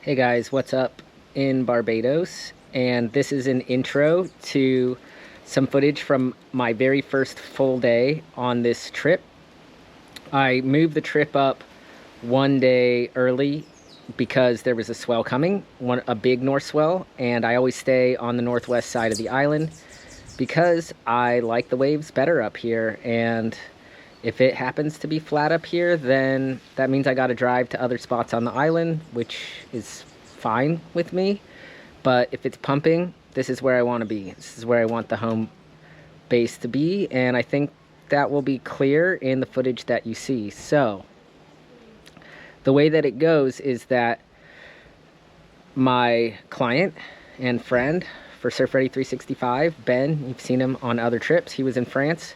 Hey guys, what's up in Barbados? And this is an intro to some footage from my very first full day on this trip. I moved the trip up one day early because there was a swell coming, a big north swell, and I always stay on the northwest side of the island because I like the waves better up here. And if it happens to be flat up here, then that means I got to drive to other spots on the island, which is fine with me. But if it's pumping, this is where I want to be. This is where I want the home base to be, and I think that will be clear in the footage that you see. So the way that it goes is that my client and friend for Surf Ready 365, Ben, you've seen him on other trips, he was in France.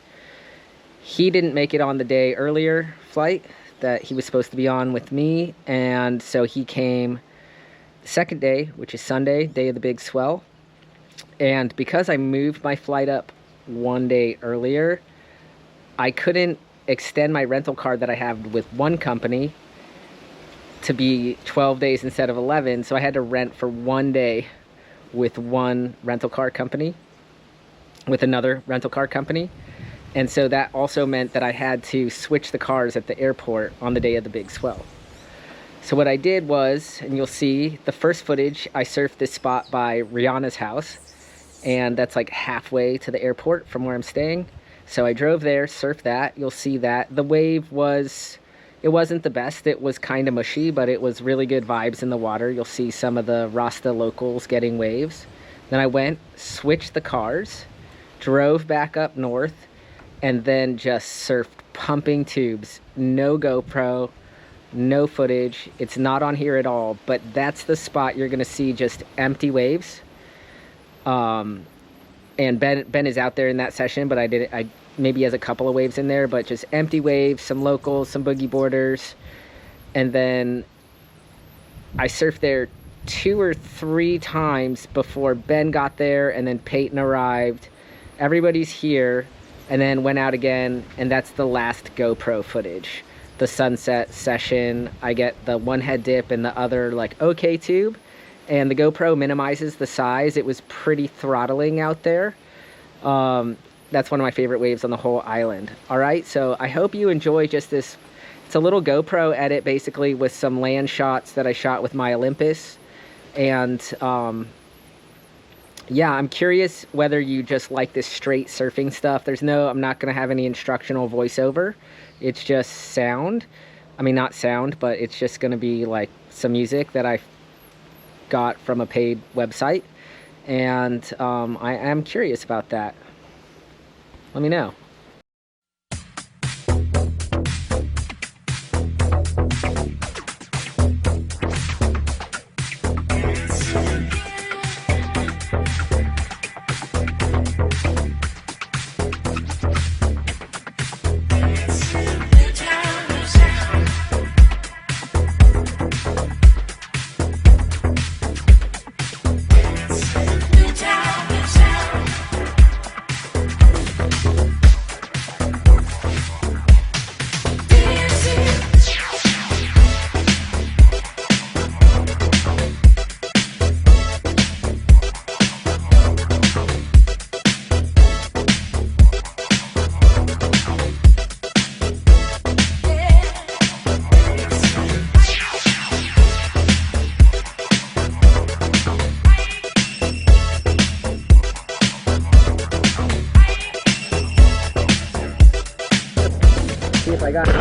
He didn't make it on the day earlier flight that he was supposed to be on with me, and so he came the second day, which is Sunday, day of the big swell. And because I moved my flight up one day earlier, I couldn't extend my rental car that I have with one company to be 12 days instead of 11, so I had to rent for one day with one rental car company, with another rental car company. And so that also meant that I had to switch the cars at the airport on the day of the big swell. So what I did was, and you'll see the first footage, I surfed this spot by Rihanna's house, and that's like halfway to the airport from where I'm staying. So I drove there, surfed that. You'll see that the wave was, it wasn't the best. It was kind of mushy, but it was really good vibes in the water. You'll see some of the Rasta locals getting waves. Then I went, switched the cars, drove back up north, and then just surfed pumping tubes. No GoPro, no footage. It's not on here at all, but that's the spot you're gonna see just empty waves. And Ben is out there in that session, but I maybe has a couple of waves in there, but just empty waves, some locals, some boogie boarders. And then I surfed there 2 or 3 times before Ben got there, and then Peyton arrived. Everybody's here, and then went out again, and that's the last GoPro footage. The sunset session, I get the one head dip and the other like OK tube, and the GoPro minimizes the size. It was pretty throttling out there. That's one of my favorite waves on the whole island. All right, so I hope you enjoy just this. It's a little GoPro edit basically with some land shots that I shot with my Olympus. And yeah, I'm curious whether you just like this straight surfing stuff. I'm not gonna have any instructional voiceover. It's just sound. I mean, not sound, but it's just gonna be like some music that I got from a paid website. And I am curious about that. Let me know. See if I got it.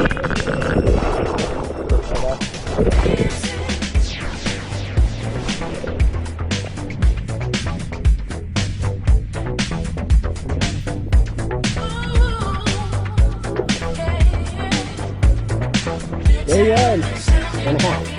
There you go. 1.5.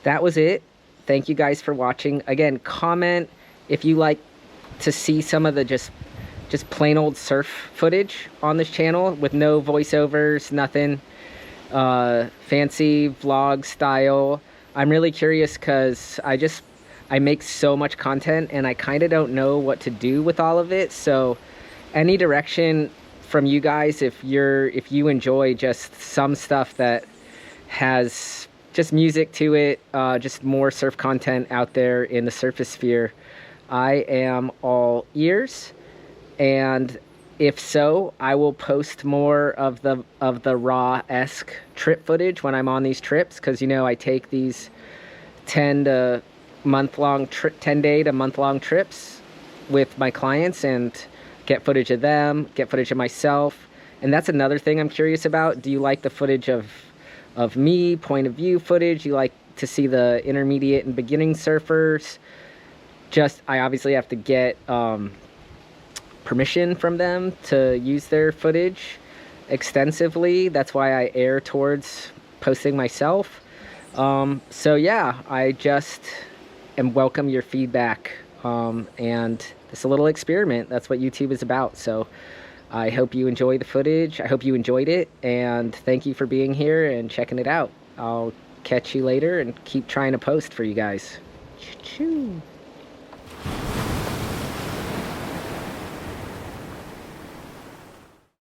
that was it. Thank you guys for watching. Again, comment if you like to see some of the just plain old surf footage on this channel with no voiceovers, nothing fancy vlog style. I'm really curious because I make so much content and I kind of don't know what to do with all of it. So any direction from you guys, if you enjoy just some stuff that has just music to it, just more surf content out there in the surfasphere, I am all ears. And if so, I will post more of the raw-esque trip footage when I'm on these trips, because you know I take these 10 day to month-long trips with my clients and get footage of them, get footage of myself. And that's another thing I'm curious about. Do you like the footage of me, point of view footage? You like to see the intermediate and beginning surfers? I obviously have to get permission from them to use their footage extensively. That's why I err towards posting myself. So yeah, I just welcome your feedback, and it's a little experiment. That's what YouTube is about. So I hope you enjoy the footage. I hope you enjoyed it, and thank you for being here and checking it out. I'll catch you later and keep trying to post for you guys. Choo-choo.